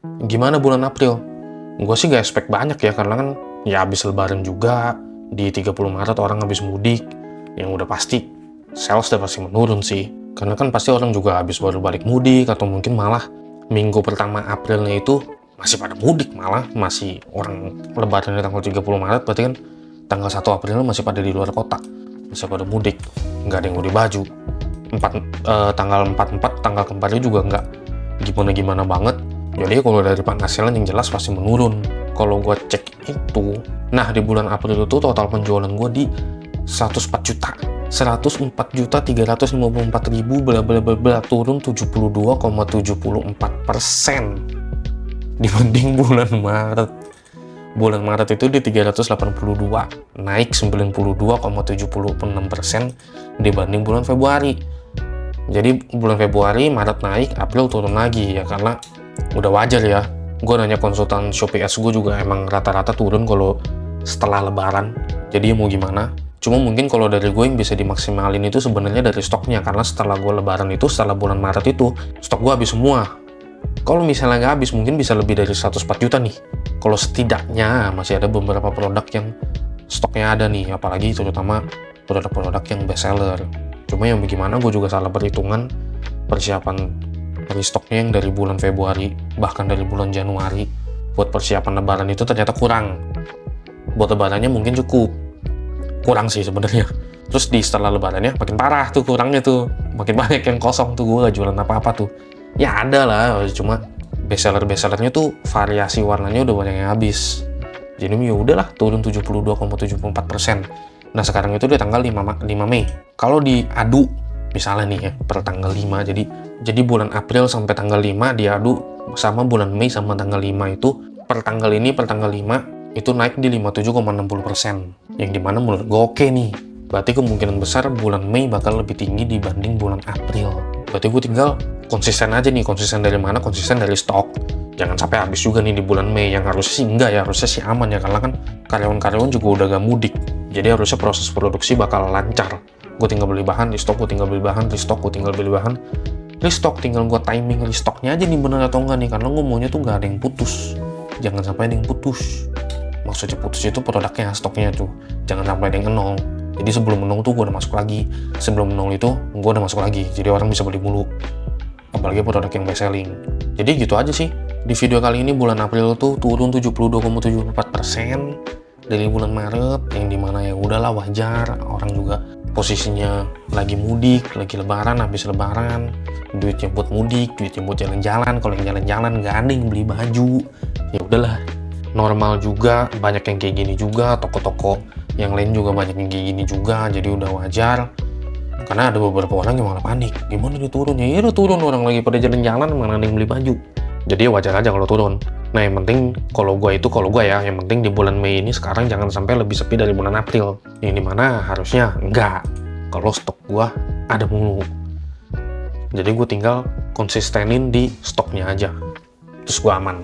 Gimana bulan April? Gue sih gak expect banyak ya, karena kan ya habis lebaran juga, di 30 Maret orang habis mudik, yang udah pasti sales udah pasti menurun sih. Karena kan pasti orang juga habis baru balik mudik, atau mungkin malah minggu pertama Aprilnya itu masih pada mudik, malah masih orang lebaran di tanggal 30 Maret, berarti kan tanggal 1 April masih pada di luar kota, masih pada mudik, nggak ada yang mau baju. Tanggal 44, tanggal keempatnya juga nggak gimana-gimana banget. Jadi kalau dari penghasilan yang jelas pasti menurun. Kalau gue cek itu, nah di bulan April itu total penjualan gue di 104 juta. 104.354.000 bla bla bla bla, turun 72,74% dibanding bulan Maret. Bulan Maret itu di 382, naik 92,76% dibanding bulan Februari. Jadi bulan Februari, Maret naik, April turun lagi ya, karena udah wajar ya. Gue nanya konsultan Shopee Ads gue juga emang rata-rata turun kalau setelah lebaran. Jadi mau gimana? Cuma mungkin kalau dari gue yang bisa dimaksimalin itu sebenarnya dari stoknya, karena setelah gue lebaran itu, setelah bulan Maret itu, stok gue habis semua. Kalau misalnya nggak habis, mungkin bisa lebih dari 104 juta nih. Kalau setidaknya masih ada beberapa produk yang stoknya ada nih, apalagi terutama produk-produk yang best seller. Cuma yang bagaimana, gue juga salah perhitungan persiapan stoknya yang dari bulan Februari, bahkan dari bulan Januari, buat persiapan lebaran itu ternyata kurang. Buat lebarannya mungkin cukup, kurang sih sebenarnya. Terus di setelah lebarannya makin parah tuh kurangnya tuh, makin banyak yang kosong tuh, gue gak jualan apa-apa tuh. Ya ada lah, cuma bestsellernya tuh variasi warnanya udah banyak yang habis. Jadi ya udahlah, turun 72,74%. Nah sekarang itu di tanggal 5 Mei. Kalau diadu misalnya nih ya, per tanggal 5, jadi bulan April sampai tanggal 5 diadu sama bulan Mei sama tanggal 5 itu, per tanggal 5 itu naik di 57,60%, yang dimana menurut gue oke nih. Berarti kemungkinan besar bulan Mei bakal lebih tinggi dibanding bulan April. Berarti gue tinggal konsisten aja nih. Konsisten dari mana? Konsisten dari stok. Jangan sampai habis juga nih di bulan Mei, yang harusnya sih enggak ya, harusnya sih aman ya, karena kan karyawan-karyawan juga udah gak mudik. Jadi harusnya proses produksi bakal lancar. Gue tinggal beli bahan, restock, gue tinggal beli bahan, restock, gue tinggal beli bahan, restock, tinggal gue timing restocknya aja nih bener atau enggak nih, karena gue maunya tuh gak ada yang putus. Jangan sampai ada yang putus. Maksudnya putus itu produknya, stoknya tuh. Jangan sampai ada yang nol. Jadi sebelum nol tuh gue udah masuk lagi. Sebelum nol itu gue udah masuk lagi. Jadi orang bisa beli mulu. Apalagi produk yang best selling. Jadi gitu aja sih. Di video kali ini bulan April tuh turun 72,74% dari bulan Maret, yang dimana ya udahlah wajar, orang juga posisinya lagi mudik, lagi lebaran, habis lebaran, duitnya buat mudik, duitnya buat jalan-jalan. Kalau yang jalan-jalan gak ada yang beli baju, ya udahlah, normal juga, banyak yang kayak gini juga, toko-toko yang lain juga banyak yang kayak gini juga, jadi udah wajar. Karena ada beberapa orang yang malah panik, gimana dia turun? Ya udah turun, orang lagi pada jalan-jalan, mana ada yang beli baju. Jadi wajar aja kalau turun. Nah yang penting kalau gue ya, yang penting di bulan Mei ini sekarang jangan sampai lebih sepi dari bulan April, yang dimana harusnya enggak, kalau stok gue ada mulu. Jadi gue tinggal konsistenin di stoknya aja, terus gue aman.